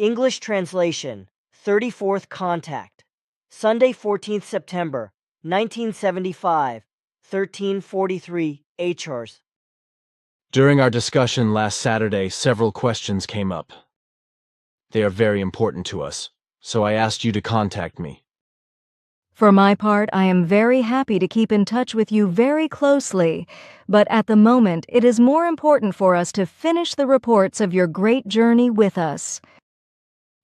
English translation, 34th contact. Sunday, 14th September, 1975, 13:43 HRs. During our discussion last Saturday, several questions came up. They are very important to us, so I asked you to contact me. For my part, I am very happy to keep in touch with you very closely, but at the moment it is more important for us to finish the reports of your great journey with us.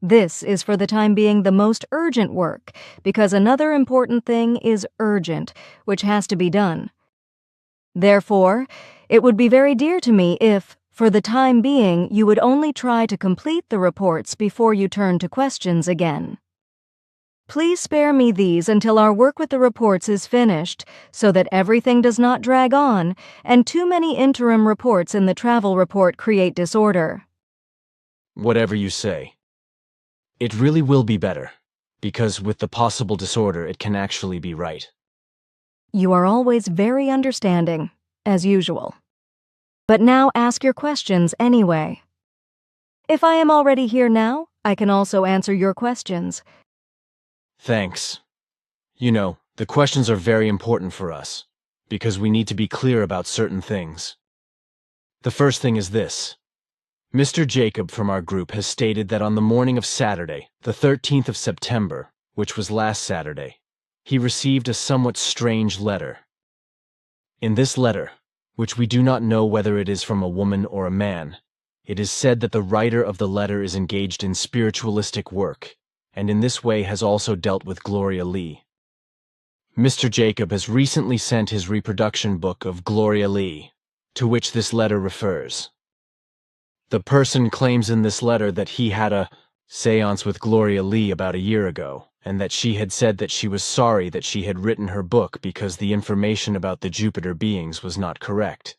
This is for the time being the most urgent work, because another important thing is urgent, which has to be done. Therefore, it would be very dear to me if, for the time being, you would only try to complete the reports before you turn to questions again. Please spare me these until our work with the reports is finished, so that everything does not drag on, and too many interim reports in the travel report create disorder. Whatever you say. It really will be better, because with the possible disorder it can actually be right. You are always very understanding, as usual. But now ask your questions anyway. If I am already here now, I can also answer your questions. Thanks. You know, the questions are very important for us, because we need to be clear about certain things. The first thing is this. Mr. Jacob from our group has stated that on the morning of Saturday, the 13th of September, which was last Saturday, he received a somewhat strange letter. In this letter, which we do not know whether it is from a woman or a man, it is said that the writer of the letter is engaged in spiritualistic work, and in this way has also dealt with Gloria Lee. Mr. Jacob has recently sent his reproduction book of Gloria Lee, to which this letter refers. The person claims in this letter that he had a séance with Gloria Lee about a year ago, and that she had said that she was sorry that she had written her book because the information about the Jupiter beings was not correct.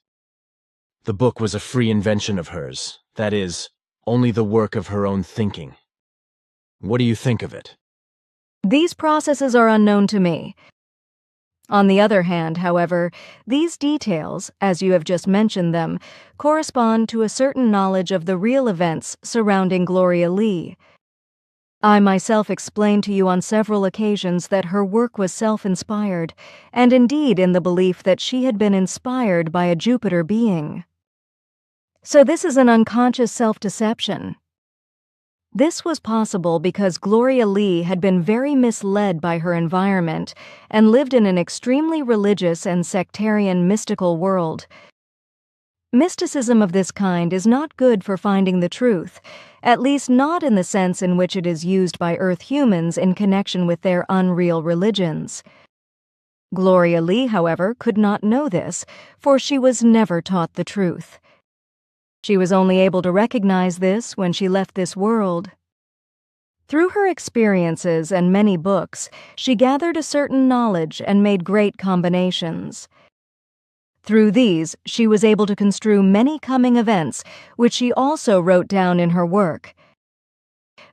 The book was a free invention of hers, that is, only the work of her own thinking. What do you think of it? These processes are unknown to me. On the other hand, however, these details, as you have just mentioned them, correspond to a certain knowledge of the real events surrounding Gloria Lee. I myself explained to you on several occasions that her work was self-inspired, and indeed in the belief that she had been inspired by a Jupiter being. So this is an unconscious self-deception. This was possible because Gloria Lee had been very misled by her environment and lived in an extremely religious and sectarian mystical world. Mysticism of this kind is not good for finding the truth, at least not in the sense in which it is used by Earth humans in connection with their unreal religions. Gloria Lee, however, could not know this, for she was never taught the truth. She was only able to recognize this when she left this world. Through her experiences and many books, she gathered a certain knowledge and made great combinations. Through these, she was able to construe many coming events, which she also wrote down in her work.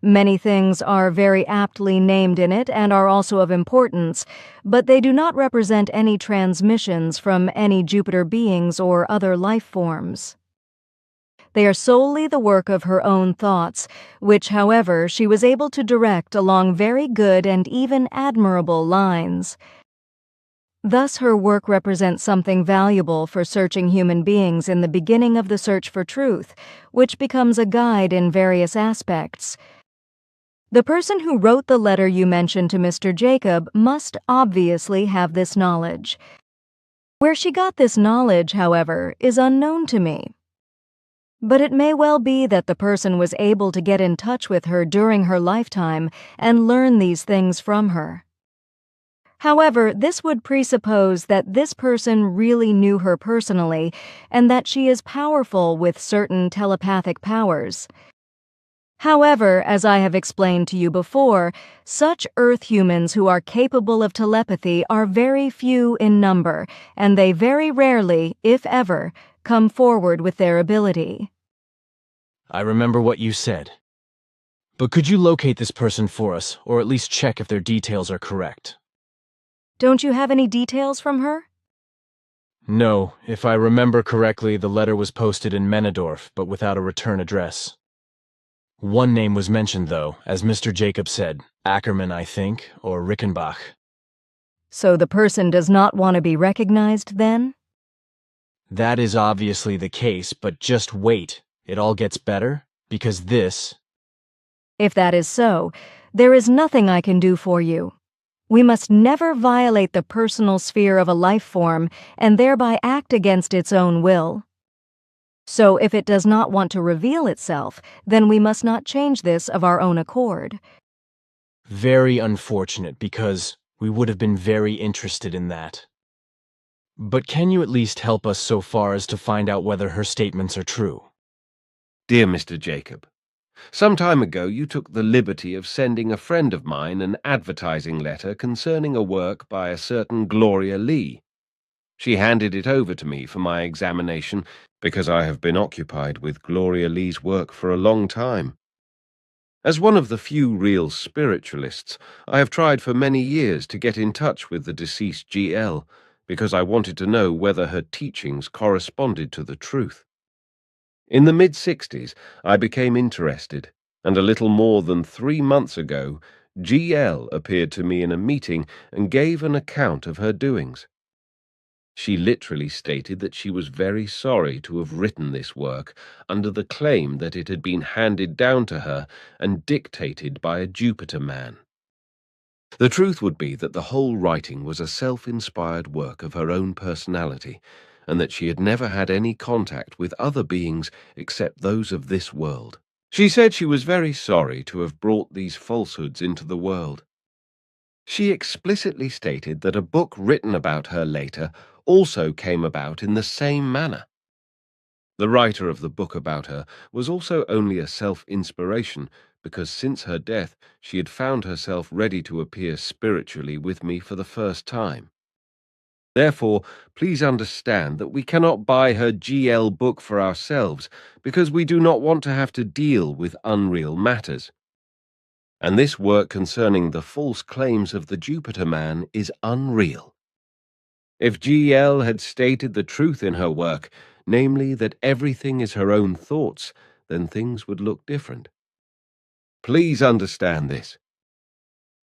Many things are very aptly named in it and are also of importance, but they do not represent any transmissions from any Jupiter beings or other life forms. They are solely the work of her own thoughts, which, however, she was able to direct along very good and even admirable lines. Thus her work represents something valuable for searching human beings in the beginning of the search for truth, which becomes a guide in various aspects. The person who wrote the letter you mentioned to Mr. Jacob must obviously have this knowledge. Where she got this knowledge, however, is unknown to me. But it may well be that the person was able to get in touch with her during her lifetime and learn these things from her. However, this would presuppose that this person really knew her personally and that she is powerful with certain telepathic powers. However, as I have explained to you before, such Earth humans who are capable of telepathy are very few in number, and they very rarely, if ever, come forward with their ability. I remember what you said. But could you locate this person for us, or at least check if their details are correct? Don't you have any details from her? No, if I remember correctly, the letter was posted in Menedorf, but without a return address. One name was mentioned, though, as Mr. Jacob said, Ackerman, I think, or Rickenbach. So the person does not want to be recognized, then? That is obviously the case, but just wait. It all gets better, because this... If that is so, there is nothing I can do for you. We must never violate the personal sphere of a life form and thereby act against its own will. So if it does not want to reveal itself, then we must not change this of our own accord. Very unfortunate, because we would have been very interested in that. But can you at least help us so far as to find out whether her statements are true? Dear Mr. Jacob, some time ago you took the liberty of sending a friend of mine an advertising letter concerning a work by a certain Gloria Lee. She handed it over to me for my examination because I have been occupied with Gloria Lee's work for a long time. As one of the few real spiritualists, I have tried for many years to get in touch with the deceased GL because I wanted to know whether her teachings corresponded to the truth. In the mid-60s, I became interested, and a little more than 3 months ago, GL appeared to me in a meeting and gave an account of her doings. She literally stated that she was very sorry to have written this work under the claim that it had been handed down to her and dictated by a Jupiter man. The truth would be that the whole writing was a self-inspired work of her own personality, and that she had never had any contact with other beings except those of this world. She said she was very sorry to have brought these falsehoods into the world. She explicitly stated that a book written about her later also came about in the same manner. The writer of the book about her was also only a self-inspiration, because since her death she had found herself ready to appear spiritually with me for the first time. Therefore, please understand that we cannot buy her GL book for ourselves, because we do not want to have to deal with unreal matters. And this work concerning the false claims of the Jupiter man is unreal. If GL had stated the truth in her work, namely that everything is her own thoughts, then things would look different. Please understand this.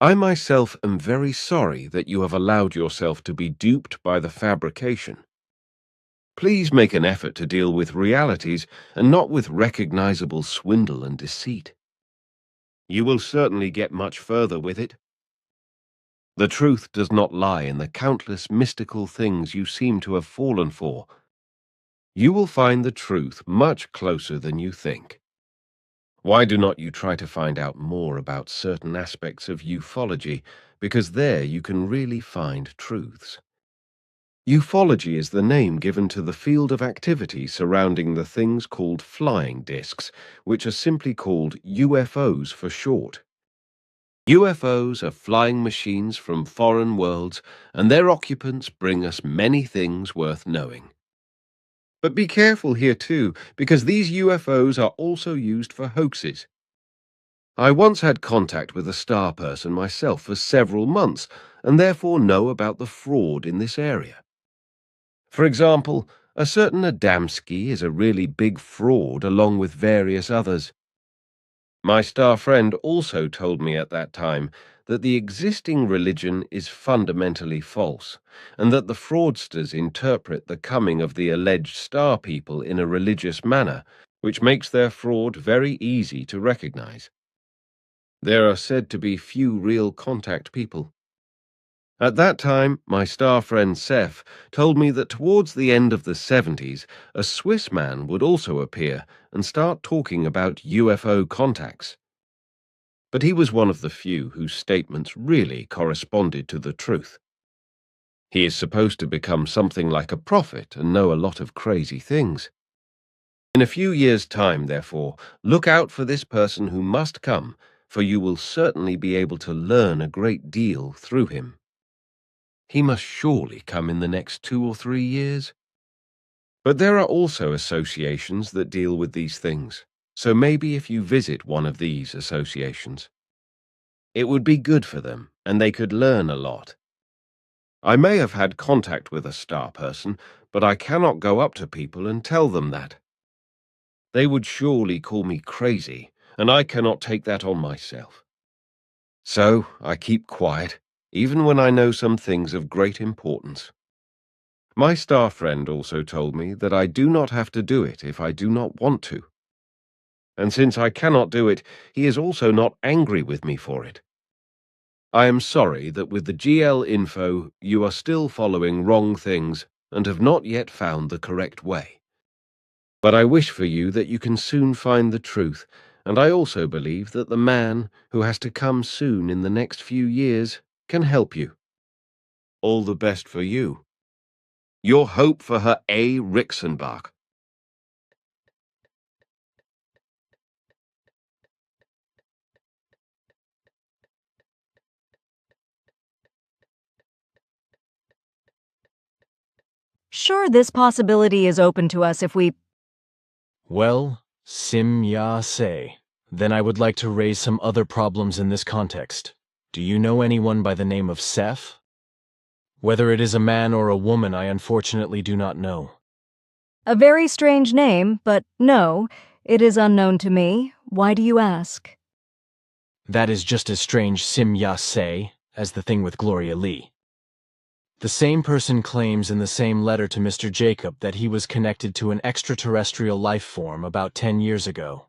I myself am very sorry that you have allowed yourself to be duped by the fabrication. Please make an effort to deal with realities and not with recognizable swindle and deceit. You will certainly get much further with it. The truth does not lie in the countless mystical things you seem to have fallen for. You will find the truth much closer than you think. Why do not you try to find out more about certain aspects of ufology, because there you can really find truths. Ufology is the name given to the field of activity surrounding the things called flying discs, which are simply called UFOs for short. UFOs are flying machines from foreign worlds, and their occupants bring us many things worth knowing. But be careful here too, because these UFOs are also used for hoaxes. I once had contact with a star person myself for several months, and therefore know about the fraud in this area. For example, a certain Adamski is a really big fraud along with various others. My star friend also told me at that time that the existing religion is fundamentally false, and that the fraudsters interpret the coming of the alleged star people in a religious manner, which makes their fraud very easy to recognize. There are said to be few real contact people. At that time, my star friend Seth told me that towards the end of the 70s, a Swiss man would also appear and start talking about UFO contacts. But he was one of the few whose statements really corresponded to the truth. He is supposed to become something like a prophet and know a lot of crazy things. In a few years' time, therefore, look out for this person who must come, for you will certainly be able to learn a great deal through him. He must surely come in the next 2 or 3 years. But there are also associations that deal with these things, so maybe if you visit one of these associations, it would be good for them, and they could learn a lot. I may have had contact with a star person, but I cannot go up to people and tell them that. They would surely call me crazy, and I cannot take that on myself. So I keep quiet, even when I know some things of great importance. My star friend also told me that I do not have to do it if I do not want to. And since I cannot do it, he is also not angry with me for it. I am sorry that with the GL info you are still following wrong things and have not yet found the correct way. But I wish for you that you can soon find the truth, and I also believe that the man, who has to come soon in the next few years, can help you. All the best for you. Your hope for her A. Rixenbach. Sure, this possibility is open to us if we... Well, Sim Ya Se. Then I would like to raise some other problems in this context. Do you know anyone by the name of Seth? Whether it is a man or a woman, I unfortunately do not know. A very strange name, but no, it is unknown to me. Why do you ask? That is just as strange, Sim Ya Se, as the thing with Gloria Lee. The same person claims in the same letter to Mr. Jacob that he was connected to an extraterrestrial life form about 10 years ago.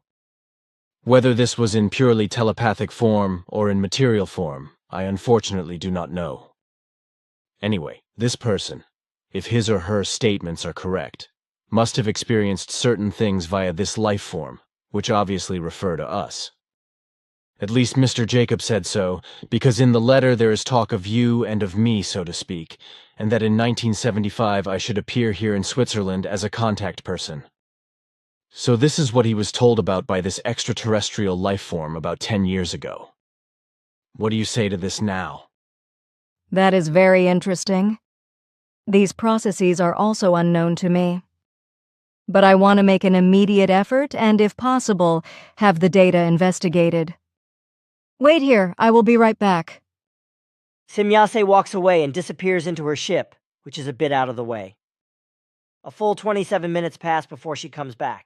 Whether this was in purely telepathic form or in material form, I unfortunately do not know. Anyway, this person, if his or her statements are correct, must have experienced certain things via this life form, which obviously refer to us. At least Mr. Jacob said so, because in the letter there is talk of you and of me, so to speak, and that in 1975 I should appear here in Switzerland as a contact person. So this is what he was told about by this extraterrestrial life form about 10 years ago. What do you say to this now? That is very interesting. These processes are also unknown to me. But I want to make an immediate effort and, if possible, have the data investigated. Wait here, I will be right back. Simyase walks away and disappears into her ship, which is a bit out of the way. A full 27 minutes pass before she comes back.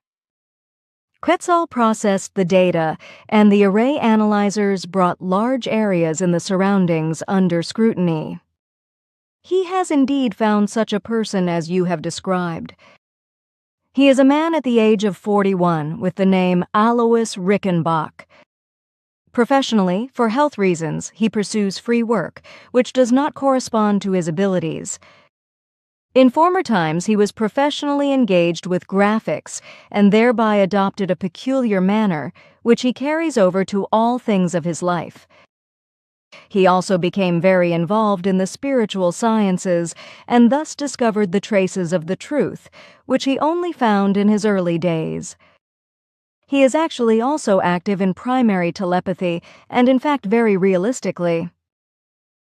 Quetzal processed the data, and the array analyzers brought large areas in the surroundings under scrutiny. He has indeed found such a person as you have described. He is a man at the age of 41 with the name Alois Rickenbach. Professionally, for health reasons, he pursues free work, which does not correspond to his abilities. In former times, he was professionally engaged with graphics and thereby adopted a peculiar manner, which he carries over to all things of his life. He also became very involved in the spiritual sciences and thus discovered the traces of the truth, which he only found in his early days. He is actually also active in primary telepathy and in fact very realistically.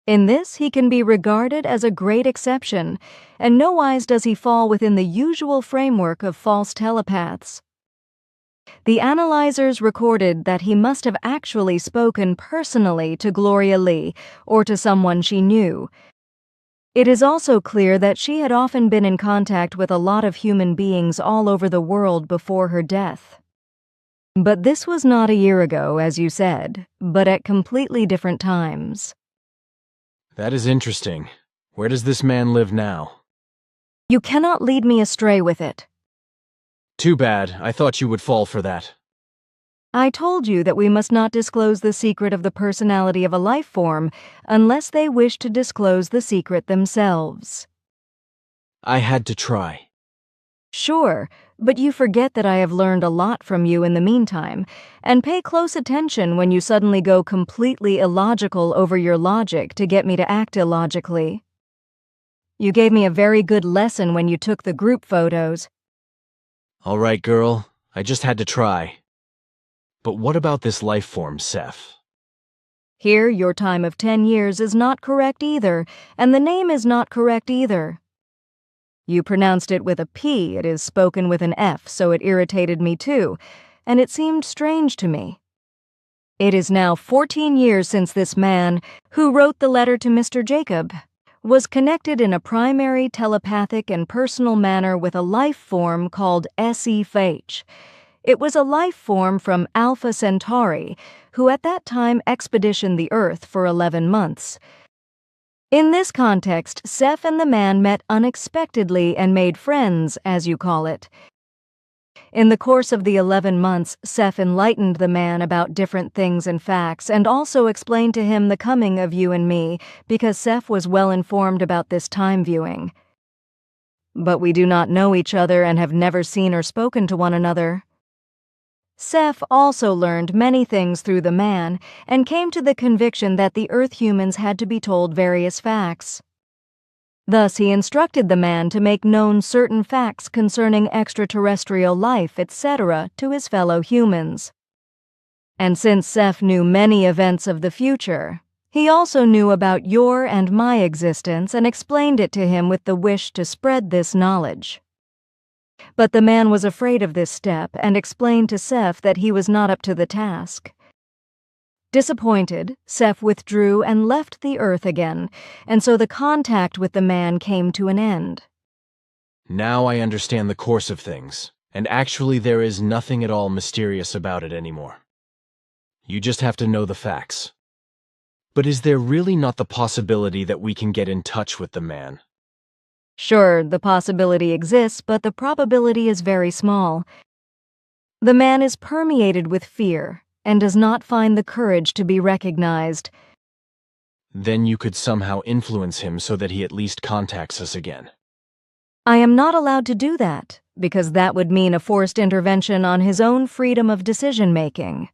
In this, he can be regarded as a great exception, and nowise does he fall within the usual framework of false telepaths. The analyzers recorded that he must have actually spoken personally to Gloria Lee or to someone she knew. It is also clear that she had often been in contact with a lot of human beings all over the world before her death. But this was not a year ago, as you said, but at completely different times. That is interesting. Where does this man live now? You cannot lead me astray with it. Too bad. I thought you would fall for that. I told you that we must not disclose the secret of the personality of a life form unless they wish to disclose the secret themselves. I had to try. Sure, but you forget that I have learned a lot from you in the meantime, and pay close attention when you suddenly go completely illogical over your logic to get me to act illogically. You gave me a very good lesson when you took the group photos. All right, girl. I just had to try. But what about this life form, Seth? Here, your time of 10 years is not correct either, and the name is not correct either. You pronounced it with a P, it is spoken with an F, so it irritated me too, and it seemed strange to me. It is now 14 years since this man, who wrote the letter to Mr. Jacob, was connected in a primary telepathic and personal manner with a life form called SEFH. It was a life form from Alpha Centauri, who at that time expeditioned the Earth for 11 months. In this context, Seth and the man met unexpectedly and made friends, as you call it. In the course of the 11 months, Seth enlightened the man about different things and facts, and also explained to him the coming of you and me, because Seth was well informed about this time viewing. But we do not know each other and have never seen or spoken to one another. Seth also learned many things through the man, and came to the conviction that the Earth humans had to be told various facts. Thus he instructed the man to make known certain facts concerning extraterrestrial life, etc., to his fellow humans. And since Seth knew many events of the future, he also knew about your and my existence and explained it to him with the wish to spread this knowledge. But the man was afraid of this step and explained to Seth that he was not up to the task. Disappointed, Seth withdrew and left the Earth again, and so the contact with the man came to an end. Now I understand the course of things, and actually there is nothing at all mysterious about it anymore. You just have to know the facts. But is there really not the possibility that we can get in touch with the man? Sure, the possibility exists, but the probability is very small. The man is permeated with fear and does not find the courage to be recognized. Then you could somehow influence him so that he at least contacts us again. I am not allowed to do that, because that would mean a forced intervention on his own freedom of decision-making.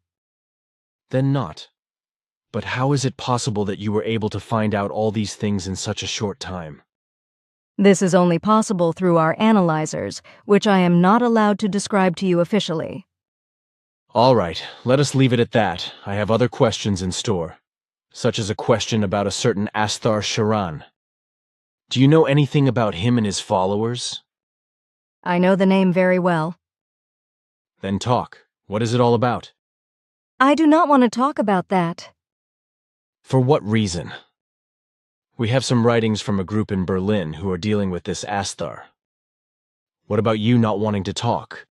Then not. But how is it possible that you were able to find out all these things in such a short time? This is only possible through our analyzers, which I am not allowed to describe to you officially. All right, let us leave it at that. I have other questions in store, such as a question about a certain Asthar Sharan. Do you know anything about him and his followers? I know the name very well. Then talk. What is it all about? I do not want to talk about that. For what reason? We have some writings from a group in Berlin who are dealing with this Asthar. What about you not wanting to talk?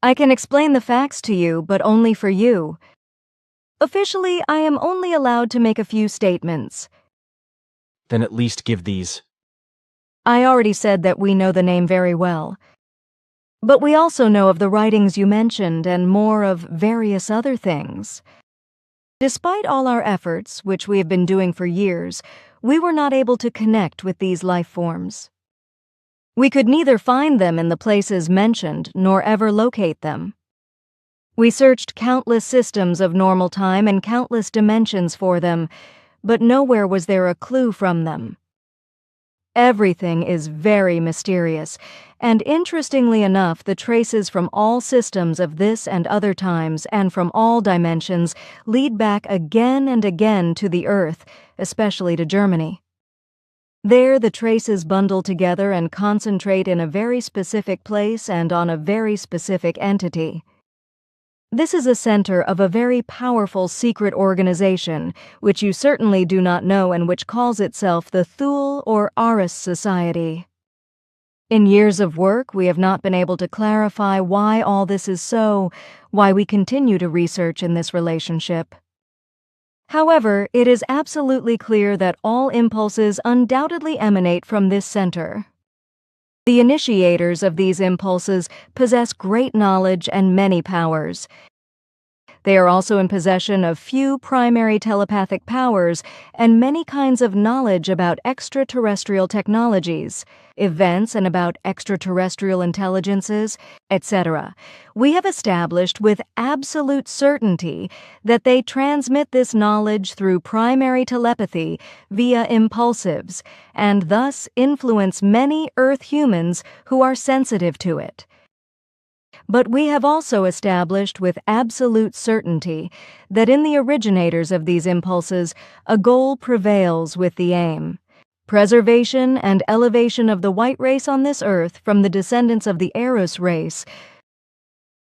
I can explain the facts to you, but only for you. Officially, I am only allowed to make a few statements. Then at least give these. I already said that we know the name very well. But we also know of the writings you mentioned and more of various other things. Despite all our efforts, which we have been doing for years, we were not able to connect with these life forms. We could neither find them in the places mentioned nor ever locate them. We searched countless systems of normal time and countless dimensions for them, but nowhere was there a clue from them. Everything is very mysterious, and interestingly enough, the traces from all systems of this and other times and from all dimensions lead back again and again to the Earth, especially to Germany. There, the traces bundle together and concentrate in a very specific place and on a very specific entity. This is a center of a very powerful secret organization, which you certainly do not know and which calls itself the Thule or Aris Society. In years of work, we have not been able to clarify why all this is so, why we continue to research in this relationship. However, it is absolutely clear that all impulses undoubtedly emanate from this center. The initiators of these impulses possess great knowledge and many powers. They are also in possession of few primary telepathic powers and many kinds of knowledge about extraterrestrial technologies, events and about extraterrestrial intelligences, etc. We have established with absolute certainty that they transmit this knowledge through primary telepathy via impulsives, and thus influence many Earth humans who are sensitive to it. But we have also established with absolute certainty that in the originators of these impulses, a goal prevails with the aim: preservation and elevation of the white race on this earth from the descendants of the Eros race.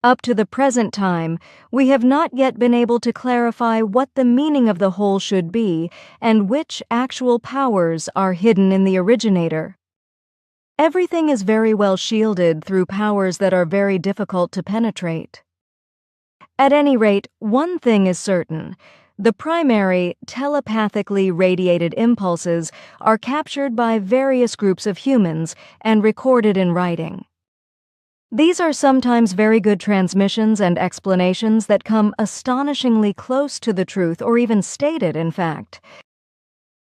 Up to the present time, we have not yet been able to clarify what the meaning of the whole should be and which actual powers are hidden in the originator. Everything is very well shielded through powers that are very difficult to penetrate. At any rate, one thing is certain. The primary, telepathically radiated impulses are captured by various groups of humans and recorded in writing. These are sometimes very good transmissions and explanations that come astonishingly close to the truth, or even stated, in fact.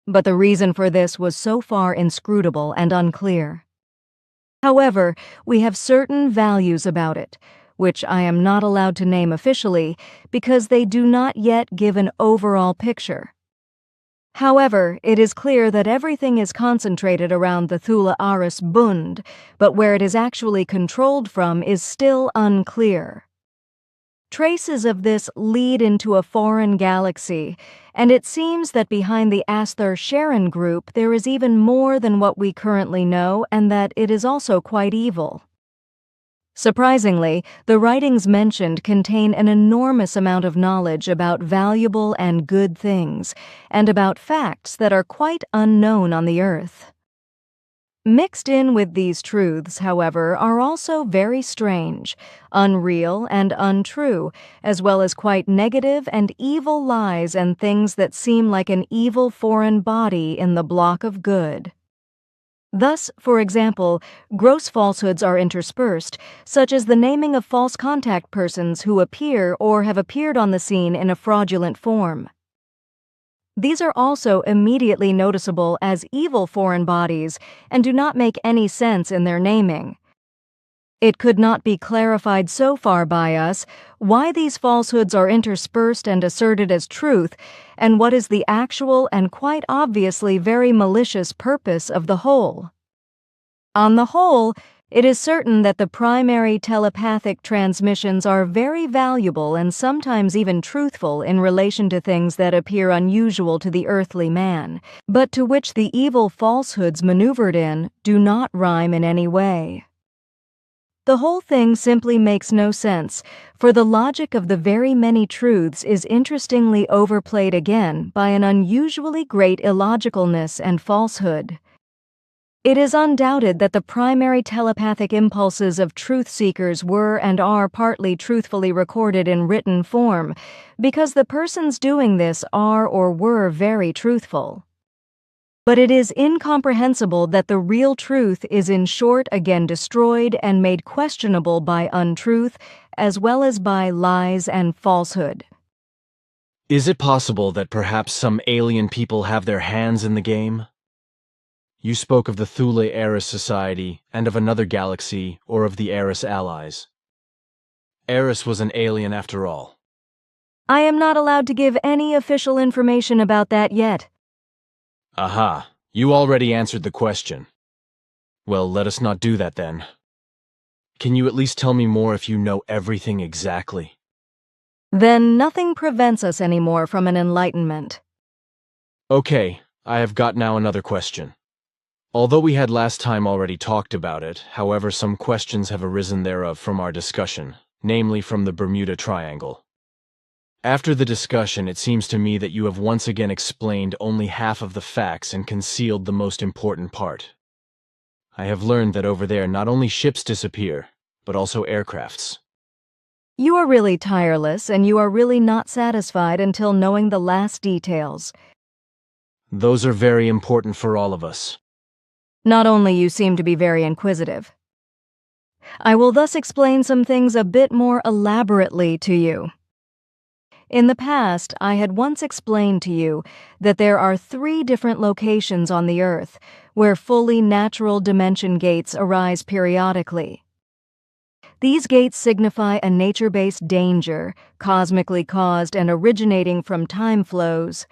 But the reason for this was so far inscrutable and unclear. However, we have certain values about it, which I am not allowed to name officially because they do not yet give an overall picture. However, it is clear that everything is concentrated around the Thule Aris Bund, but where it is actually controlled from is still unclear. Traces of this lead into a foreign galaxy, and it seems that behind the Asther Sharon group there is even more than what we currently know, and that it is also quite evil. Surprisingly, the writings mentioned contain an enormous amount of knowledge about valuable and good things, and about facts that are quite unknown on the Earth. Mixed in with these truths, however, are also very strange, unreal and untrue, as well as quite negative and evil lies and things that seem like an evil foreign body in the block of good. Thus, for example, gross falsehoods are interspersed, such as the naming of false contact persons who appear or have appeared on the scene in a fraudulent form. These are also immediately noticeable as evil foreign bodies and do not make any sense in their naming. It could not be clarified so far by us why these falsehoods are interspersed and asserted as truth, and what is the actual and quite obviously very malicious purpose of the whole. On the whole, it is certain that the primary telepathic transmissions are very valuable and sometimes even truthful in relation to things that appear unusual to the earthly man, but to which the evil falsehoods maneuvered in do not rhyme in any way. The whole thing simply makes no sense, for the logic of the very many truths is interestingly overplayed again by an unusually great illogicalness and falsehood. It is undoubted that the primary telepathic impulses of truth-seekers were and are partly truthfully recorded in written form, because the persons doing this are or were very truthful. But it is incomprehensible that the real truth is in short again destroyed and made questionable by untruth, as well as by lies and falsehood. Is it possible that perhaps some alien people have their hands in the game? You spoke of the Thule Eris Society and of another galaxy, or of the Eris Allies. Eris was an alien after all. I am not allowed to give any official information about that yet. Aha, you already answered the question. Well, let us not do that then. Can you at least tell me more if you know everything exactly? Then nothing prevents us anymore from an enlightenment. Okay, I have got now another question. Although we had last time already talked about it, however, some questions have arisen thereof from our discussion, namely from the Bermuda Triangle. After the discussion, it seems to me that you have once again explained only half of the facts and concealed the most important part. I have learned that over there not only ships disappear, but also aircrafts. You are really tireless, and you are really not satisfied until knowing the last details. Those are very important for all of us. Not only you seem to be very inquisitive. I will thus explain some things a bit more elaborately to you. In the past, I had once explained to you that there are 3 different locations on the Earth where fully natural dimension gates arise periodically. These gates signify a nature-based danger, cosmically caused and originating from time flows.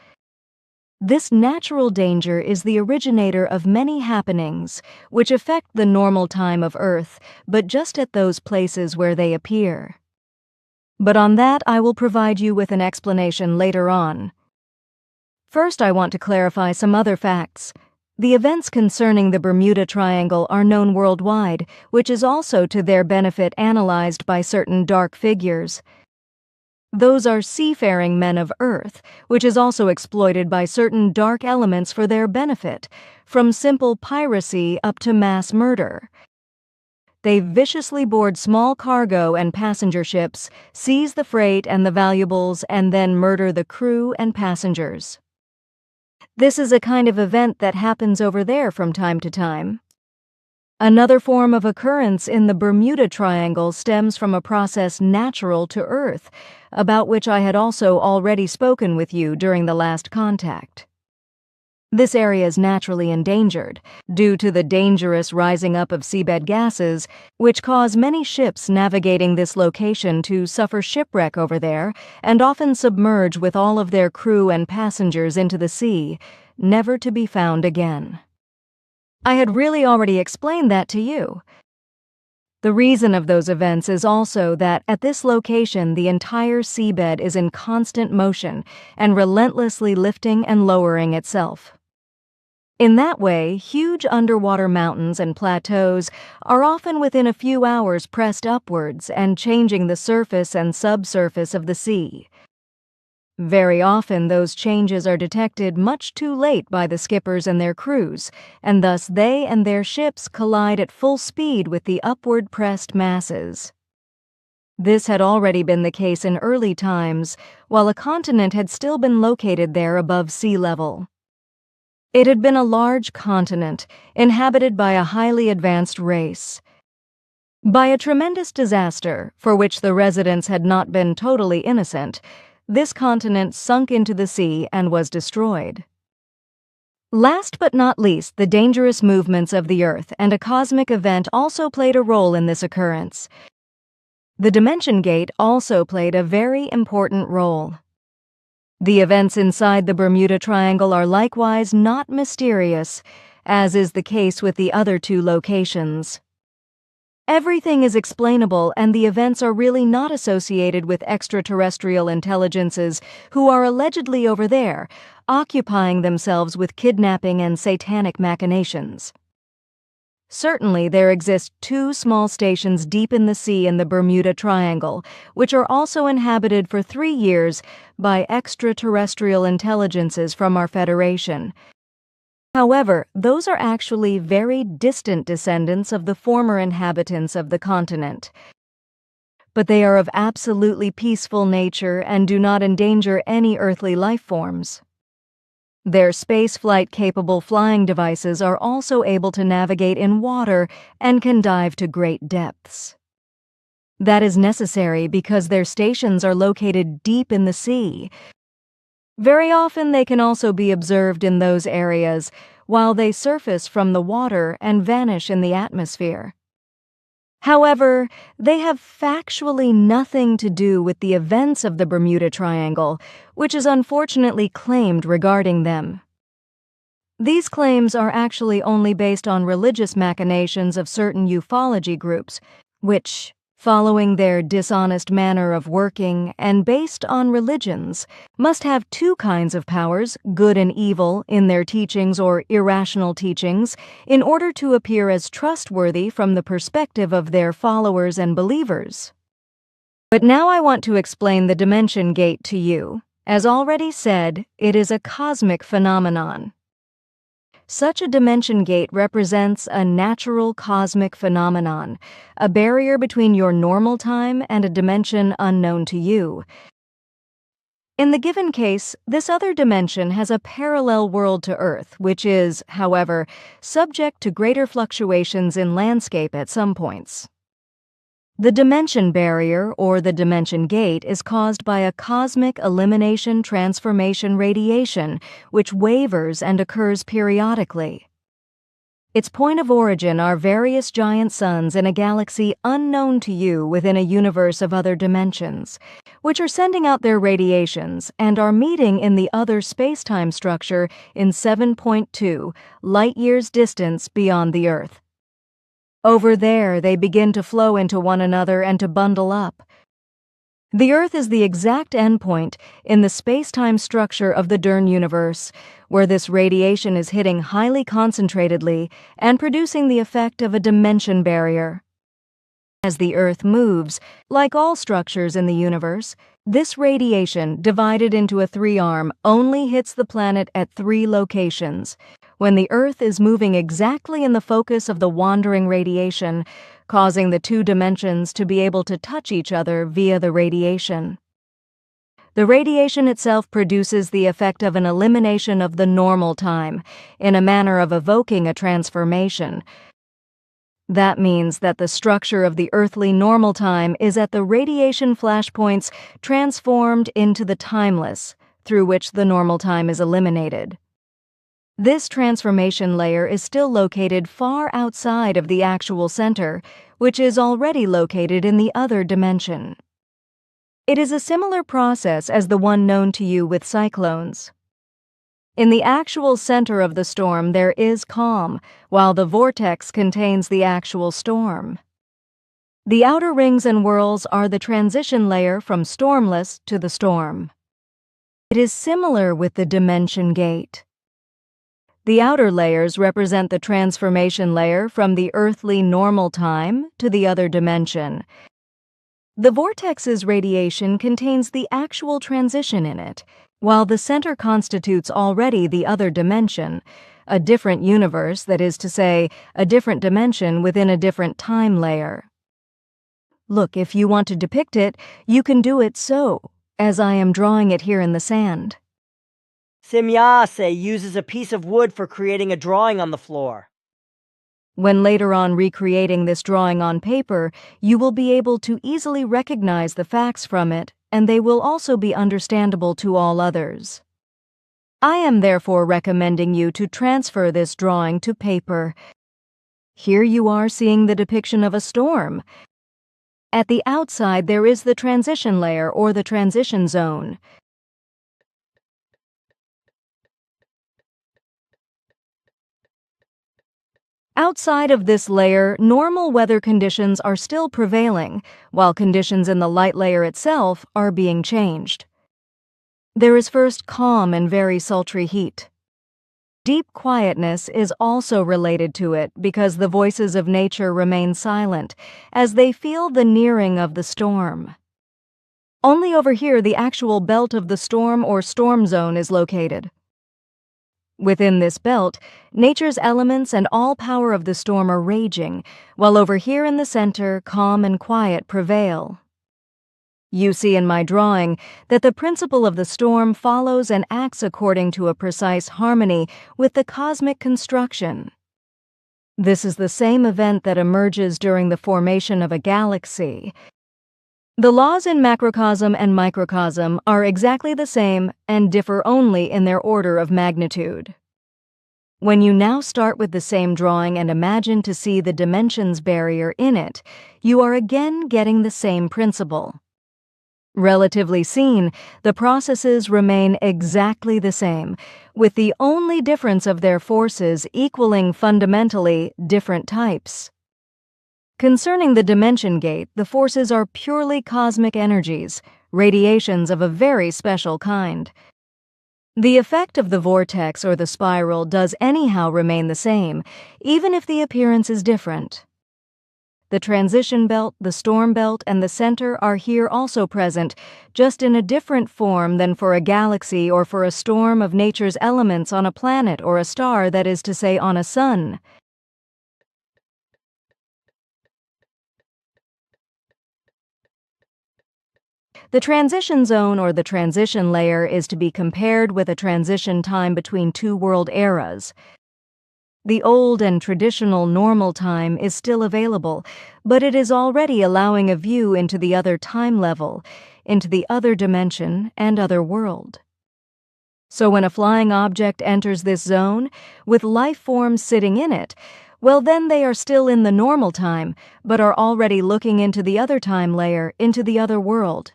This natural danger is the originator of many happenings which affect the normal time of Earth, but just at those places where they appear. But on that I will provide you with an explanation later on. First, I want to clarify some other facts. The events concerning the Bermuda Triangle are known worldwide, which is also to their benefit analyzed by certain dark figures. Those are seafaring men of Earth, which is also exploited by certain dark elements for their benefit, from simple piracy up to mass murder. They viciously board small cargo and passenger ships, seize the freight and the valuables, and then murder the crew and passengers. This is a kind of event that happens over there from time to time. Another form of occurrence in the Bermuda Triangle stems from a process natural to Earth, about which I had also already spoken with you during the last contact. This area is naturally endangered due to the dangerous rising up of seabed gases, which cause many ships navigating this location to suffer shipwreck over there and often submerge with all of their crew and passengers into the sea, never to be found again. I had really already explained that to you. The reason of those events is also that at this location the entire seabed is in constant motion and relentlessly lifting and lowering itself. In that way, huge underwater mountains and plateaus are often within a few hours pressed upwards and changing the surface and subsurface of the sea. Very often those changes are detected much too late by the skippers and their crews, and thus they and their ships collide at full speed with the upward pressed masses. This had already been the case in early times, while a continent had still been located there above sea level. It had been a large continent, inhabited by a highly advanced race. By a tremendous disaster, for which the residents had not been totally innocent, this continent sunk into the sea and was destroyed. Last but not least, the dangerous movements of the Earth and a cosmic event also played a role in this occurrence. The Dimension Gate also played a very important role. The events inside the Bermuda Triangle are likewise not mysterious, as is the case with the other two locations. Everything is explainable, and the events are really not associated with extraterrestrial intelligences who are allegedly over there, occupying themselves with kidnapping and satanic machinations. Certainly, there exist two small stations deep in the sea in the Bermuda Triangle, which are also inhabited for 3 years by extraterrestrial intelligences from our Federation. However, those are actually very distant descendants of the former inhabitants of the continent. But they are of absolutely peaceful nature and do not endanger any earthly life forms. Their spaceflight-capable flying devices are also able to navigate in water and can dive to great depths. That is necessary because their stations are located deep in the sea. Very often they can also be observed in those areas while they surface from the water and vanish in the atmosphere. However, they have factually nothing to do with the events of the Bermuda Triangle, which is unfortunately claimed regarding them. These claims are actually only based on religious machinations of certain ufology groups, which, following their dishonest manner of working and based on religions, must have two kinds of powers, good and evil, in their teachings or irrational teachings, in order to appear as trustworthy from the perspective of their followers and believers. But now I want to explain the Dimension Gate to you. As already said, it is a cosmic phenomenon. Such a dimension gate represents a natural cosmic phenomenon, a barrier between your normal time and a dimension unknown to you. In the given case, this other dimension has a parallel world to Earth, which is, however, subject to greater fluctuations in landscape at some points. The dimension barrier, or the dimension gate, is caused by a cosmic elimination transformation radiation, which wavers and occurs periodically. Its point of origin are various giant suns in a galaxy unknown to you within a universe of other dimensions, which are sending out their radiations and are meeting in the other space-time structure in 7.2 light-years distance beyond the Earth. Over there, they begin to flow into one another and to bundle up. The Earth is the exact endpoint in the space-time structure of the Dern universe, where this radiation is hitting highly concentratedly and producing the effect of a dimension barrier. As the Earth moves, like all structures in the universe, this radiation, divided into a 3-arm, only hits the planet at 3 locations, when the Earth is moving exactly in the focus of the wandering radiation, causing the two dimensions to be able to touch each other via the radiation. The radiation itself produces the effect of an elimination of the normal time, in a manner of evoking a transformation. That means that the structure of the earthly normal time is at the radiation flashpoints transformed into the timeless, through which the normal time is eliminated. This transformation layer is still located far outside of the actual center, which is already located in the other dimension. It is a similar process as the one known to you with cyclones. In the actual center of the storm there is calm, while the vortex contains the actual storm. The outer rings and whirls are the transition layer from stormless to the storm. It is similar with the dimension gate. The outer layers represent the transformation layer from the earthly normal time to the other dimension. The vortex's radiation contains the actual transition in it, while the center constitutes already the other dimension, a different universe, that is to say, a different dimension within a different time layer. Look, if you want to depict it, you can do it so, as I am drawing it here in the sand. Semyase uses a piece of wood for creating a drawing on the floor. When later on recreating this drawing on paper, you will be able to easily recognize the facts from it, and they will also be understandable to all others. I am therefore recommending you to transfer this drawing to paper. Here you are seeing the depiction of a storm. At the outside there is the transition layer or the transition zone. Outside of this layer, normal weather conditions are still prevailing, while conditions in the light layer itself are being changed. There is first calm and very sultry heat. Deep quietness is also related to it because the voices of nature remain silent as they feel the nearing of the storm. Only over here the actual belt of the storm or storm zone is located. Within this belt, nature's elements and all power of the storm are raging, while over here in the center, calm and quiet prevail. You see in my drawing that the principle of the storm follows and acts according to a precise harmony with the cosmic construction. This is the same event that emerges during the formation of a galaxy. The laws in macrocosm and microcosm are exactly the same and differ only in their order of magnitude. When you now start with the same drawing and imagine to see the dimensions barrier in it, you are again getting the same principle. Relatively seen, the processes remain exactly the same, with the only difference of their forces equaling fundamentally different types. Concerning the dimension gate, the forces are purely cosmic energies, radiations of a very special kind. The effect of the vortex or the spiral does anyhow remain the same, even if the appearance is different. The transition belt, the storm belt, and the center are here also present, just in a different form than for a galaxy or for a storm of nature's elements on a planet or a star, that is to say, on a sun. The transition zone or the transition layer is to be compared with a transition time between two world eras. The old and traditional normal time is still available, but it is already allowing a view into the other time level, into the other dimension and other world. So when a flying object enters this zone, with life forms sitting in it, well then they are still in the normal time, but are already looking into the other time layer, into the other world.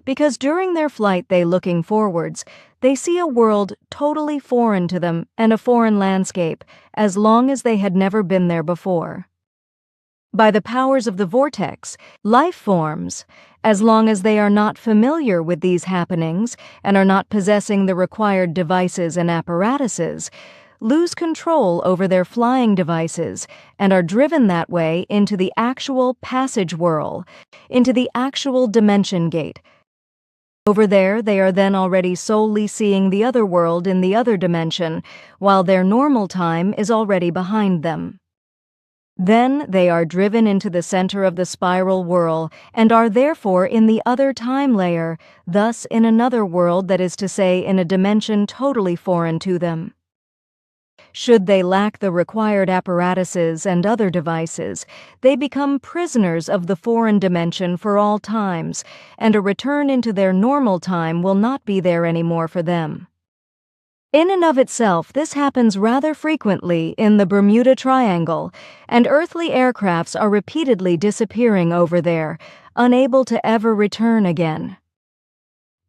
Because during their flight they looking forwards, they see a world totally foreign to them and a foreign landscape, as long as they had never been there before. By the powers of the vortex, life forms, as long as they are not familiar with these happenings and are not possessing the required devices and apparatuses, lose control over their flying devices and are driven that way into the actual passage whirl, into the actual dimension gate. Over there, they are then already solely seeing the other world in the other dimension, while their normal time is already behind them. Then they are driven into the center of the spiral whirl and are therefore in the other time layer, thus in another world, that is to say, in a dimension totally foreign to them. Should they lack the required apparatuses and other devices, they become prisoners of the foreign dimension for all times, and a return into their normal time will not be there anymore for them. In and of itself, this happens rather frequently in the Bermuda Triangle, and earthly aircrafts are repeatedly disappearing over there, unable to ever return again.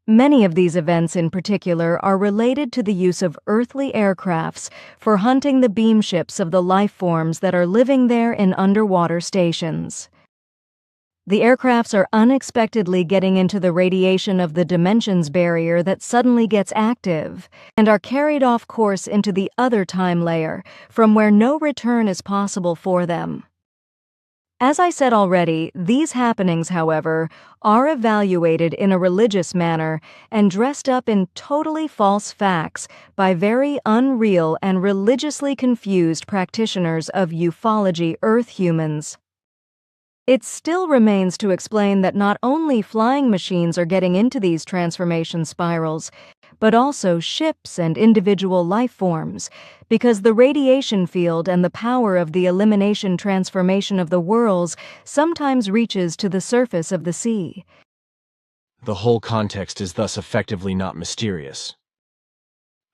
Many of these events in particular are related to the use of earthly aircrafts for hunting the beam ships of the life forms that are living there in underwater stations. The aircrafts are unexpectedly getting into the radiation of the dimensions barrier that suddenly gets active, and are carried off course into the other time layer, from where no return is possible for them. As I said already, these happenings, however, are evaluated in a religious manner and dressed up in totally false facts by very unreal and religiously confused practitioners of ufology Earth humans. It still remains to explain that not only flying machines are getting into these transformation spirals, but also ships and individual life forms, because the radiation field and the power of the elimination transformation of the whirls sometimes reaches to the surface of the sea. The whole context is thus effectively not mysterious.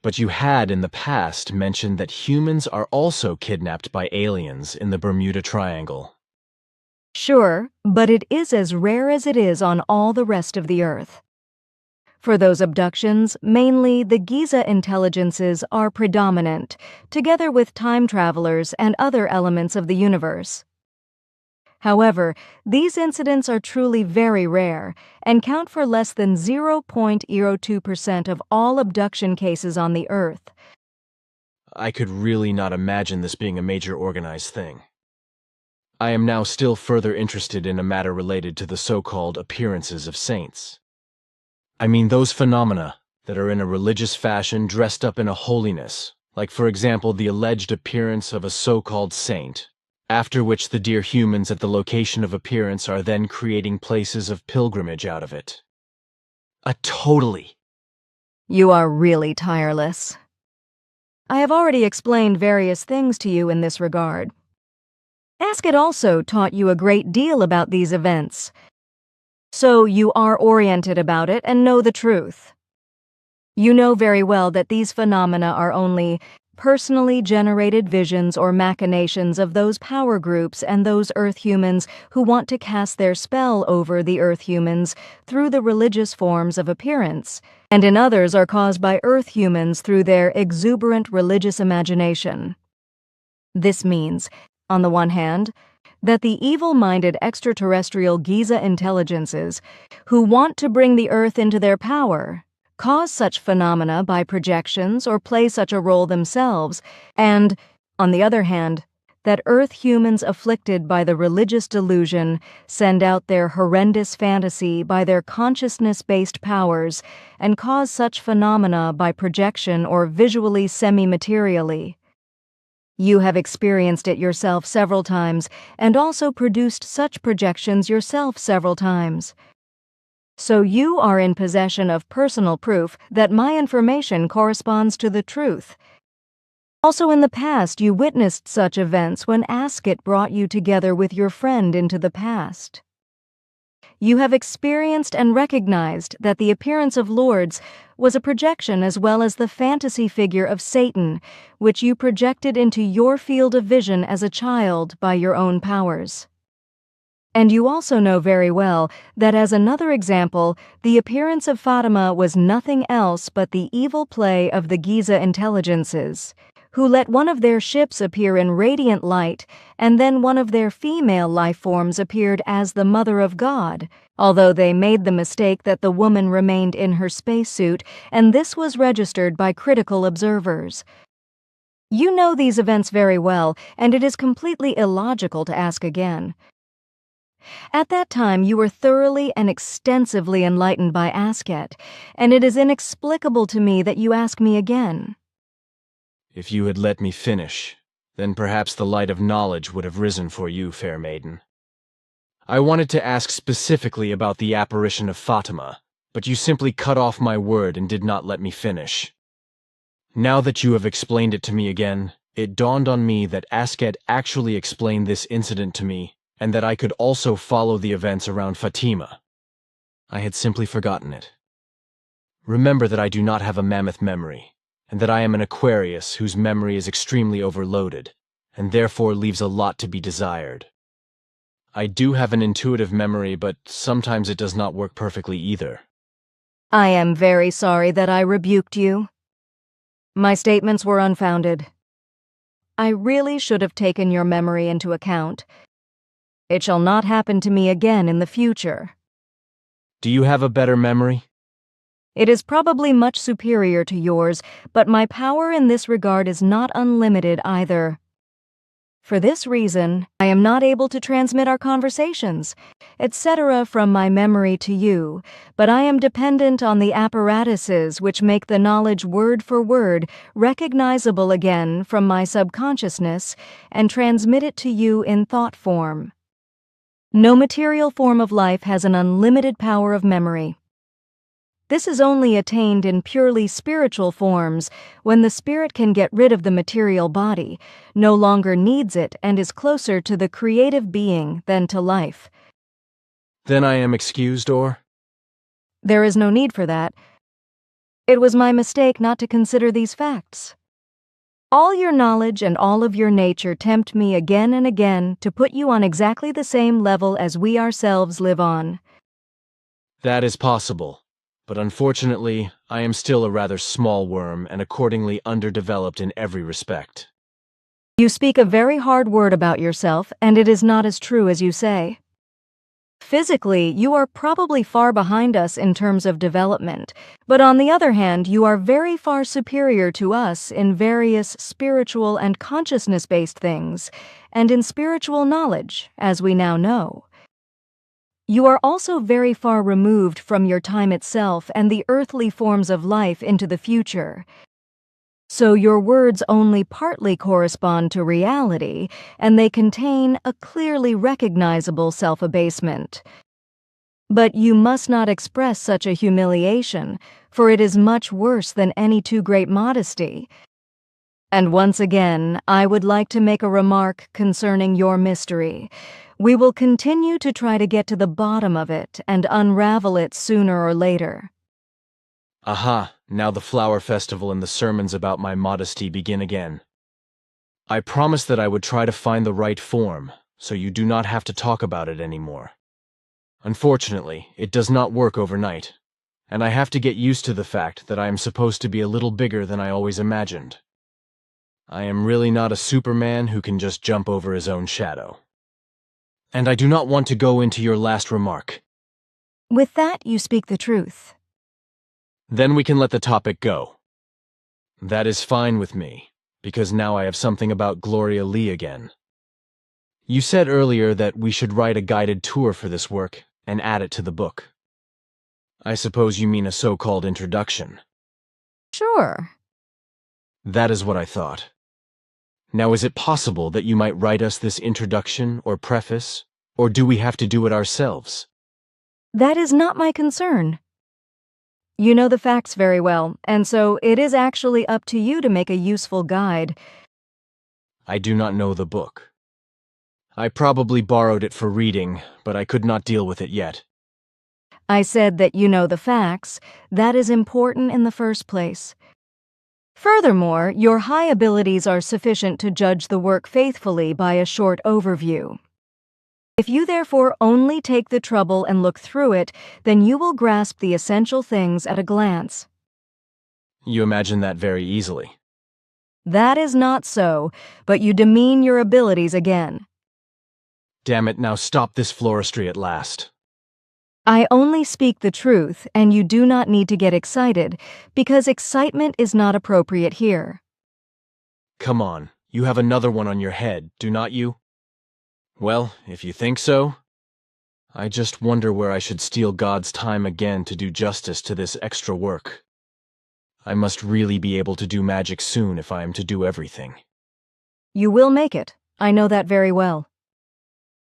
But you had in the past mentioned that humans are also kidnapped by aliens in the Bermuda Triangle. Sure, but it is as rare as it is on all the rest of the Earth. For those abductions, mainly the Giza intelligences are predominant, together with time travelers and other elements of the universe. However, these incidents are truly very rare and count for less than 0.02% of all abduction cases on the Earth. I could really not imagine this being a major organized thing. I am now still further interested in a matter related to the so-called appearances of saints. I mean those phenomena that are in a religious fashion dressed up in a holiness, like for example the alleged appearance of a so-called saint, after which the dear humans at the location of appearance are then creating places of pilgrimage out of it. Totally. You are really tireless. I have already explained various things to you in this regard. Ask It also taught you a great deal about these events, so you are oriented about it and know the truth. You know very well that these phenomena are only personally generated visions or machinations of those power groups and those Earth humans who want to cast their spell over the Earth humans through the religious forms of appearance, and in others are caused by Earth humans through their exuberant religious imagination. This means, on the one hand, that the evil-minded extraterrestrial Giza intelligences, who want to bring the Earth into their power, cause such phenomena by projections or play such a role themselves, and, on the other hand, that Earth humans afflicted by the religious delusion send out their horrendous fantasy by their consciousness-based powers and cause such phenomena by projection or visually semi-materially. You have experienced it yourself several times and also produced such projections yourself several times. So you are in possession of personal proof that my information corresponds to the truth. Also in the past you witnessed such events when Ask It brought you together with your friend into the past. You have experienced and recognized that the appearance of Lourdes was a projection as well as the fantasy figure of Satan, which you projected into your field of vision as a child by your own powers. And you also know very well that as another example, the appearance of Fatima was nothing else but the evil play of the Giza intelligences, who let one of their ships appear in radiant light, and then one of their female life forms appeared as the Mother of God, although they made the mistake that the woman remained in her spacesuit, and this was registered by critical observers. You know these events very well, and it is completely illogical to ask again. At that time, you were thoroughly and extensively enlightened by Ask It, and it is inexplicable to me that you ask me again. If you had let me finish, then perhaps the light of knowledge would have risen for you, fair maiden. I wanted to ask specifically about the apparition of Fatima, but you simply cut off my word and did not let me finish. Now that you have explained it to me again, it dawned on me that Asket actually explained this incident to me, and that I could also follow the events around Fatima. I had simply forgotten it. Remember that I do not have a mammoth memory, and that I am an Aquarius whose memory is extremely overloaded, and therefore leaves a lot to be desired. I do have an intuitive memory, but sometimes it does not work perfectly either. I am very sorry that I rebuked you. My statements were unfounded. I really should have taken your memory into account. It shall not happen to me again in the future. Do you have a better memory? It is probably much superior to yours, but my power in this regard is not unlimited either. For this reason, I am not able to transmit our conversations, etc. from my memory to you, but I am dependent on the apparatuses which make the knowledge word for word recognizable again from my subconsciousness and transmit it to you in thought form. No material form of life has an unlimited power of memory. This is only attained in purely spiritual forms, when the spirit can get rid of the material body, no longer needs it, and is closer to the creative being than to life. Then I am excused, or? There is no need for that. It was my mistake not to consider these facts. All your knowledge and all of your nature tempt me again and again to put you on exactly the same level as we ourselves live on. That is possible, but unfortunately, I am still a rather small worm and accordingly underdeveloped in every respect. You speak a very hard word about yourself, and it is not as true as you say. Physically, you are probably far behind us in terms of development, but on the other hand, you are very far superior to us in various spiritual and consciousness-based things, and in spiritual knowledge, as we now know. You are also very far removed from your time itself and the earthly forms of life into the future. So your words only partly correspond to reality, and they contain a clearly recognizable self-abasement. But you must not express such a humiliation, for it is much worse than any too great modesty. And once again, I would like to make a remark concerning your mystery. We will continue to try to get to the bottom of it and unravel it sooner or later. Aha, now the flower festival and the sermons about my modesty begin again. I promised that I would try to find the right form, so you do not have to talk about it anymore. Unfortunately, it does not work overnight, and I have to get used to the fact that I am supposed to be a little bigger than I always imagined. I am really not a Superman who can just jump over his own shadow. And I do not want to go into your last remark. With that, you speak the truth. Then we can let the topic go. That is fine with me, because now I have something about Gloria Lee again. You said earlier that we should write a guided tour for this work and add it to the book. I suppose you mean a so-called introduction. Sure. That is what I thought. Now, is it possible that you might write us this introduction or preface, or do we have to do it ourselves? That is not my concern. You know the facts very well, and so it is actually up to you to make a useful guide. I do not know the book. I probably borrowed it for reading, but I could not deal with it yet. I said that you know the facts. That is important in the first place. Furthermore, your high abilities are sufficient to judge the work faithfully by a short overview. If you therefore only take the trouble and look through it, then you will grasp the essential things at a glance. You imagine that very easily. That is not so, but you demean your abilities again. Damn it, now stop this floristry at last. I only speak the truth, and you do not need to get excited, because excitement is not appropriate here. Come on, you have another one on your head, do not you? Well, if you think so. I just wonder where I should steal God's time again to do justice to this extra work. I must really be able to do magic soon if I am to do everything. You will make it. I know that very well.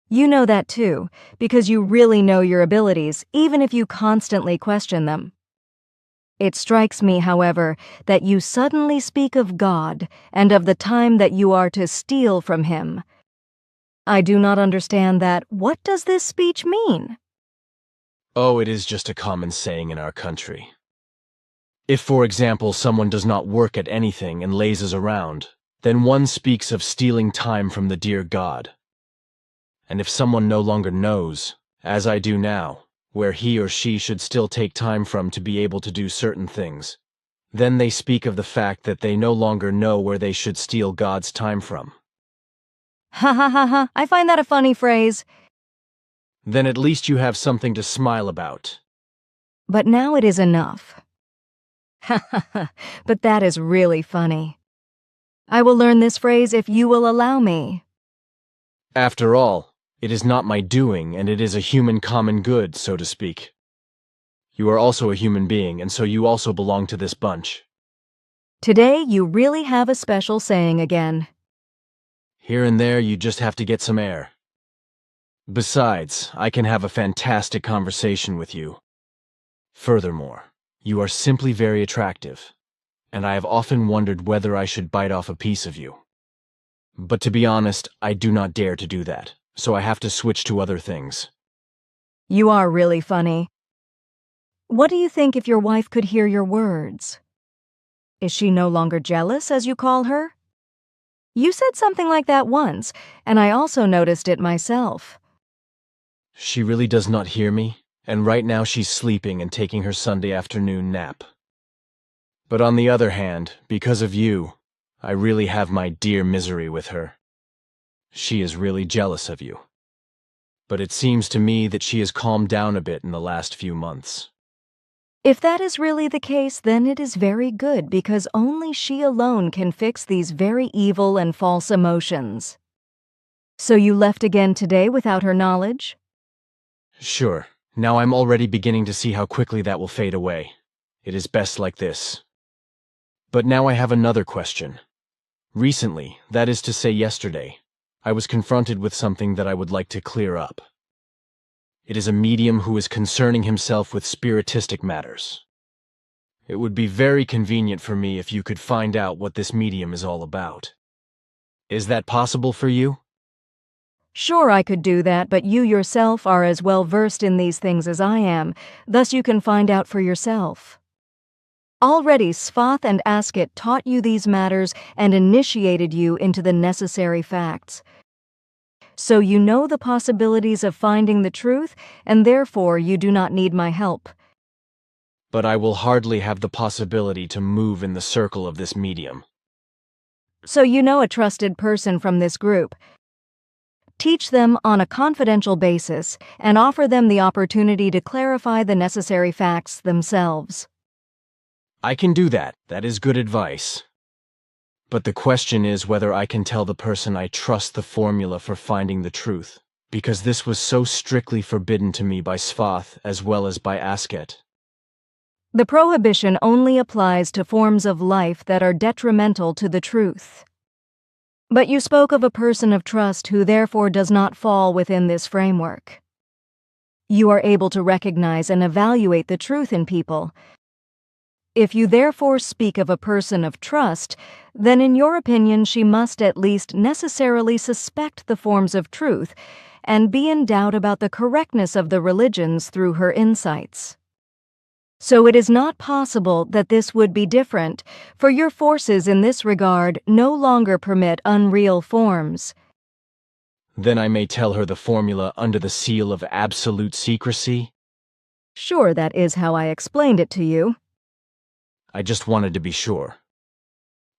You know that too, because you really know your abilities, even if you constantly question them. It strikes me, however, that you suddenly speak of God and of the time that you are to steal from Him. I do not understand that. What does this speech mean? Oh, it is just a common saying in our country. If, for example, someone does not work at anything and lazes around, then one speaks of stealing time from the dear God. And if someone no longer knows, as I do now, where he or she should still take time from to be able to do certain things, then they speak of the fact that they no longer know where they should steal God's time from. Ha ha ha ha, I find that a funny phrase. Then at least you have something to smile about. But now it is enough. Ha ha ha, but that is really funny. I will learn this phrase if you will allow me. After all, it is not my doing, and it is a human common good, so to speak. You are also a human being, and so you also belong to this bunch. Today you really have a special saying again. Here and there, you just have to get some air. Besides, I can have a fantastic conversation with you. Furthermore, you are simply very attractive, and I have often wondered whether I should bite off a piece of you. But to be honest, I do not dare to do that, so I have to switch to other things. You are really funny. What do you think if your wife could hear your words? Is she no longer jealous, as you call her? You said something like that once, and I also noticed it myself. She really does not hear me, and right now she's sleeping and taking her Sunday afternoon nap. But on the other hand, because of you, I really have my dear misery with her. She is really jealous of you. But it seems to me that she has calmed down a bit in the last few months. If that is really the case, then it is very good, because only she alone can fix these very evil and false emotions. So you left again today without her knowledge? Sure, now I'm already beginning to see how quickly that will fade away. It is best like this. But now I have another question. Recently, that is to say yesterday, I was confronted with something that I would like to clear up. It is a medium who is concerning himself with spiritistic matters. It would be very convenient for me if you could find out what this medium is all about. Is that possible for you? Sure, I could do that, but you yourself are as well versed in these things as I am, thus you can find out for yourself. Already Svath and Asket taught you these matters and initiated you into the necessary facts. So you know the possibilities of finding the truth, and therefore you do not need my help. But I will hardly have the possibility to move in the circle of this medium. So you know a trusted person from this group. Teach them on a confidential basis and offer them the opportunity to clarify the necessary facts themselves. I can do that. That is good advice. But the question is whether I can tell the person I trust the formula for finding the truth, because this was so strictly forbidden to me by Svath as well as by Asket. The prohibition only applies to forms of life that are detrimental to the truth. But you spoke of a person of trust who therefore does not fall within this framework. You are able to recognize and evaluate the truth in people. If you therefore speak of a person of trust, then in your opinion she must at least necessarily suspect the forms of truth and be in doubt about the correctness of the religions through her insights. So it is not possible that this would be different, for your forces in this regard no longer permit unreal forms. Then I may tell her the formula under the seal of absolute secrecy? Sure, that is how I explained it to you. I just wanted to be sure.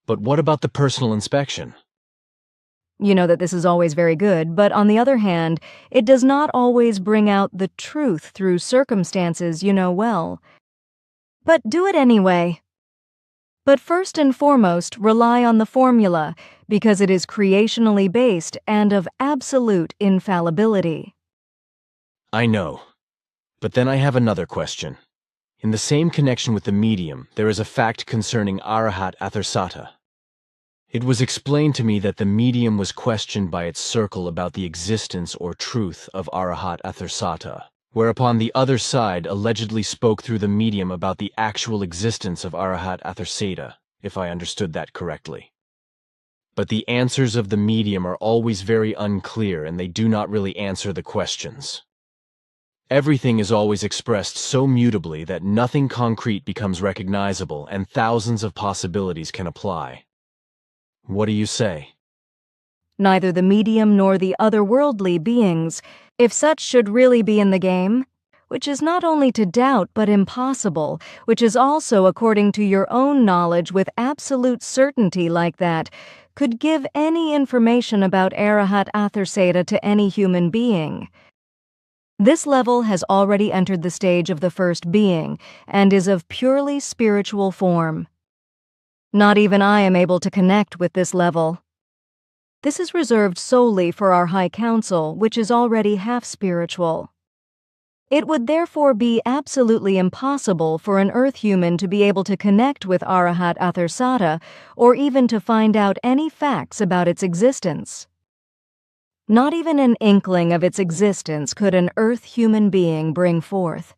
But what about the personal inspection? You know that this is always very good, but on the other hand, it does not always bring out the truth through circumstances you know well. But do it anyway. But first and foremost, rely on the formula, because it is creationally based and of absolute infallibility. I know. But then I have another question. In the same connection with the medium, there is a fact concerning Arahat Atharsata. It was explained to me that the medium was questioned by its circle about the existence or truth of Arahat Athersata, whereupon the other side allegedly spoke through the medium about the actual existence of Arahat Athersata, if I understood that correctly. But the answers of the medium are always very unclear, and they do not really answer the questions. Everything is always expressed so mutably that nothing concrete becomes recognizable and thousands of possibilities can apply. What do you say? Neither the medium nor the otherworldly beings, if such should really be in the game, which is not only to doubt but impossible, which is also according to your own knowledge with absolute certainty like that, could give any information about Arahat Athersata to any human being. This level has already entered the stage of the first being and is of purely spiritual form. Not even I am able to connect with this level. This is reserved solely for our High Council, which is already half spiritual. It would therefore be absolutely impossible for an Earth human to be able to connect with Arahat Athersata or even to find out any facts about its existence. Not even an inkling of its existence could an Earth human being bring forth.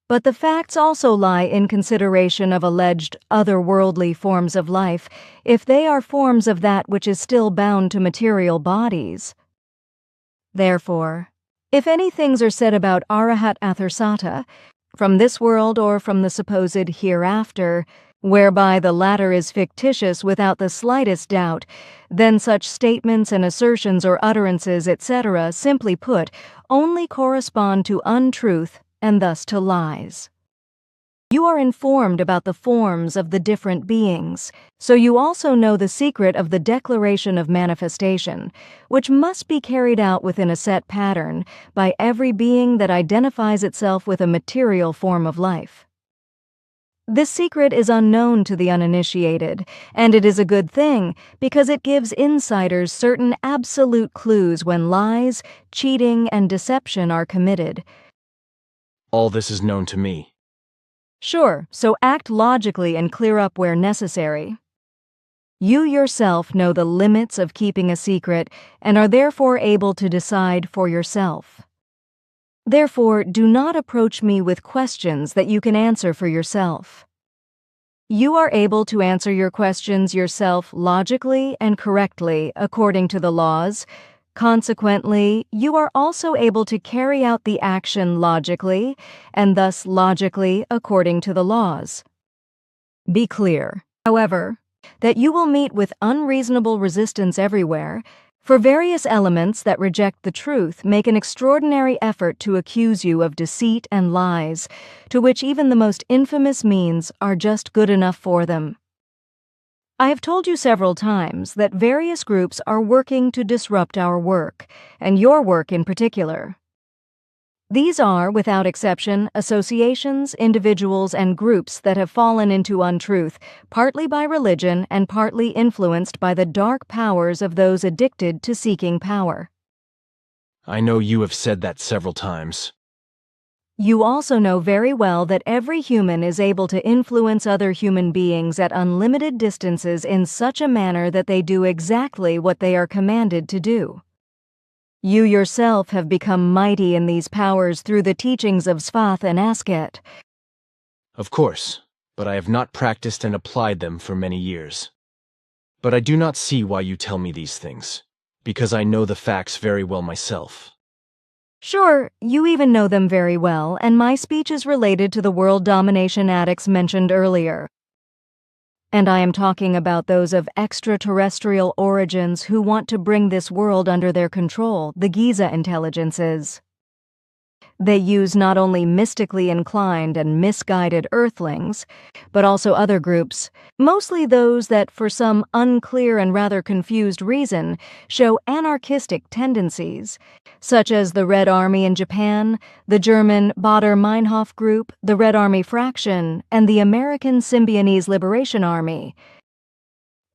But the facts also lie in consideration of alleged otherworldly forms of life, if they are forms of that which is still bound to material bodies. Therefore, if any things are said about Arahat Athersata, from this world or from the supposed hereafter, whereby the latter is fictitious without the slightest doubt, then such statements and assertions or utterances, etc., simply put, only correspond to untruth and thus to lies. You are informed about the forms of the different beings, so you also know the secret of the declaration of manifestation, which must be carried out within a set pattern by every being that identifies itself with a material form of life. This secret is unknown to the uninitiated, and it is a good thing because it gives insiders certain absolute clues when lies, cheating, and deception are committed. All this is known to me. Sure, so act logically and clear up where necessary. You yourself know the limits of keeping a secret and are therefore able to decide for yourself. Therefore, do not approach me with questions that you can answer for yourself. You are able to answer your questions yourself logically and correctly according to the laws. Consequently, you are also able to carry out the action logically, and thus logically according to the laws. Be clear, however, that you will meet with unreasonable resistance everywhere, for various elements that reject the truth make an extraordinary effort to accuse you of deceit and lies, to which even the most infamous means are just good enough for them. I have told you several times that various groups are working to disrupt our work, and your work in particular. These are, without exception, associations, individuals, and groups that have fallen into untruth, partly by religion and partly influenced by the dark powers of those addicted to seeking power. I know you have said that several times. You also know very well that every human is able to influence other human beings at unlimited distances in such a manner that they do exactly what they are commanded to do. You yourself have become mighty in these powers through the teachings of Svath and Asket. Of course, but I have not practiced and applied them for many years. But I do not see why you tell me these things, because I know the facts very well myself. Sure, you even know them very well, and my speech is related to the world domination addicts mentioned earlier. And I am talking about those of extraterrestrial origins who want to bring this world under their control, the Giza intelligences. They use not only mystically inclined and misguided Earthlings, but also other groups, mostly those that, for some unclear and rather confused reason, show anarchistic tendencies, such as the Red Army in Japan, the German Baader-Meinhof Group, the Red Army Fraction, and the American Symbionese Liberation Army.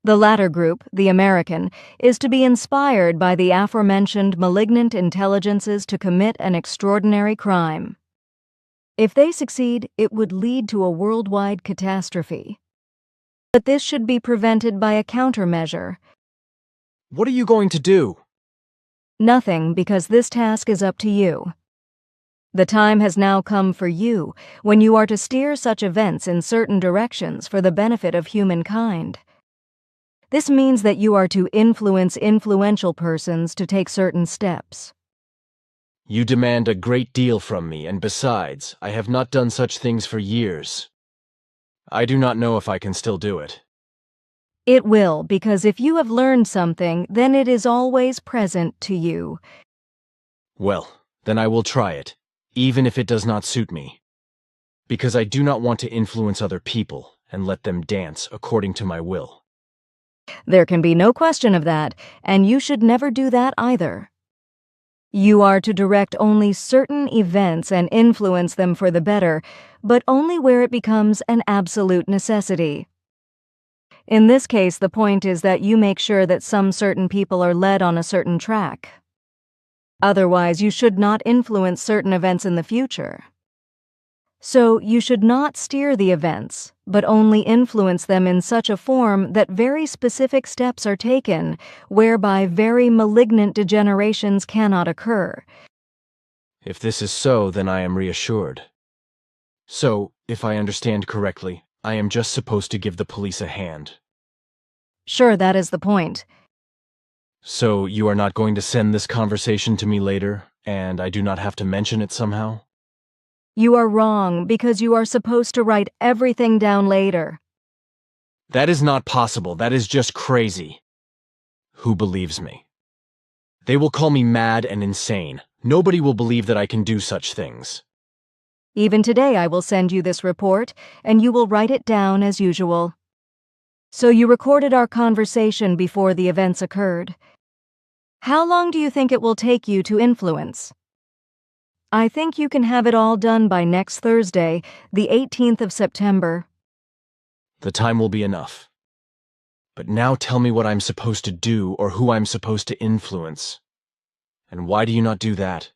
The latter group, the American, is to be inspired by the aforementioned malignant intelligences to commit an extraordinary crime. If they succeed, it would lead to a worldwide catastrophe. But this should be prevented by a countermeasure. What are you going to do? Nothing, because this task is up to you. The time has now come for you, when you are to steer such events in certain directions for the benefit of humankind. This means that you are to influence influential persons to take certain steps. You demand a great deal from me, and besides, I have not done such things for years. I do not know if I can still do it. It will, because if you have learned something, then it is always present to you. Well, then I will try it, even if it does not suit me. Because I do not want to influence other people and let them dance according to my will. There can be no question of that, and you should never do that either. You are to direct only certain events and influence them for the better, but only where it becomes an absolute necessity. In this case, the point is that you make sure that some certain people are led on a certain track. Otherwise, you should not influence certain events in the future. So, you should not steer the events, but only influence them in such a form that very specific steps are taken, whereby very malignant degenerations cannot occur. If this is so, then I am reassured. So, if I understand correctly, I am just supposed to give the police a hand. Sure, that is the point. So, you are not going to send this conversation to me later, and I do not have to mention it somehow? You are wrong, because you are supposed to write everything down later. That is not possible. That is just crazy. Who believes me? They will call me mad and insane. Nobody will believe that I can do such things. Even today I will send you this report, and you will write it down as usual. So you recorded our conversation before the events occurred. How long do you think it will take you to influence? I think you can have it all done by next Thursday, the 18th of September. The time will be enough. But now tell me what I'm supposed to do or who I'm supposed to influence. And why do you not do that?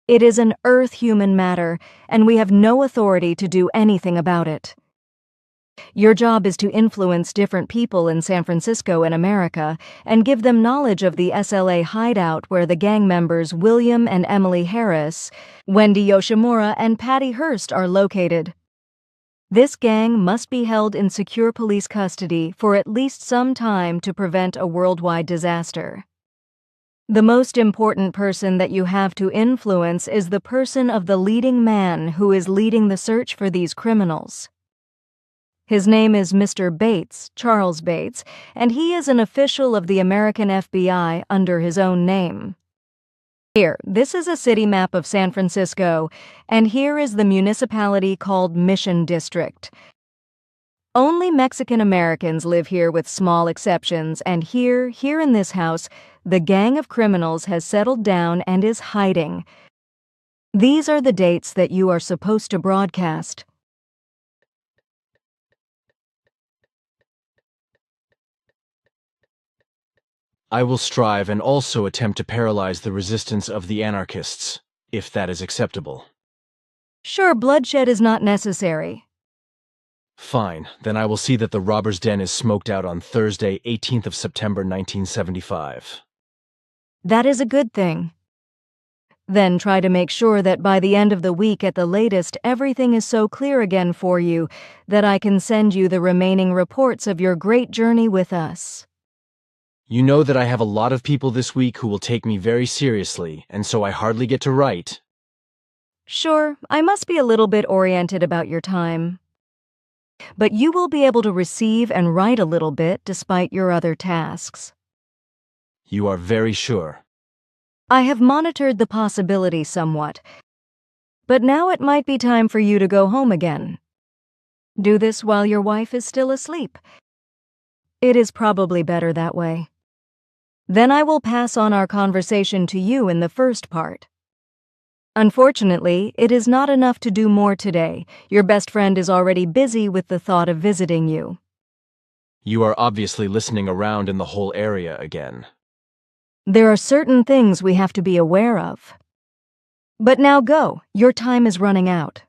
It is an Earth-human matter, and we have no authority to do anything about it. Your job is to influence different people in San Francisco and America and give them knowledge of the SLA hideout where the gang members William and Emily Harris, Wendy Yoshimura, and Patty Hearst are located. This gang must be held in secure police custody for at least some time to prevent a worldwide disaster. The most important person that you have to influence is the person of the leading man who is leading the search for these criminals. His name is Mr. Bates, Charles Bates, and he is an official of the American FBI under his own name. Here, this is a city map of San Francisco, and here is the municipality called Mission District. Only Mexican Americans live here with small exceptions, and here in this house, the gang of criminals has settled down and is hiding. These are the dates that you are supposed to broadcast. I will strive and also attempt to paralyze the resistance of the anarchists, if that is acceptable. Sure, bloodshed is not necessary. Fine, then I will see that the robber's den is smoked out on Thursday, 18th of September, 1975. That is a good thing. Then try to make sure that by the end of the week at the latest, everything is so clear again for you that I can send you the remaining reports of your great journey with us. You know that I have a lot of people this week who will take me very seriously, and so I hardly get to write. Sure, I must be a little bit oriented about your time. But you will be able to receive and write a little bit despite your other tasks. You are very sure. I have monitored the possibility somewhat, but now it might be time for you to go home again. Do this while your wife is still asleep. It is probably better that way. Then I will pass on our conversation to you in the first part. Unfortunately, it is not enough to do more today. Your best friend is already busy with the thought of visiting you. You are obviously listening around in the whole area again. There are certain things we have to be aware of. But now go. Your time is running out.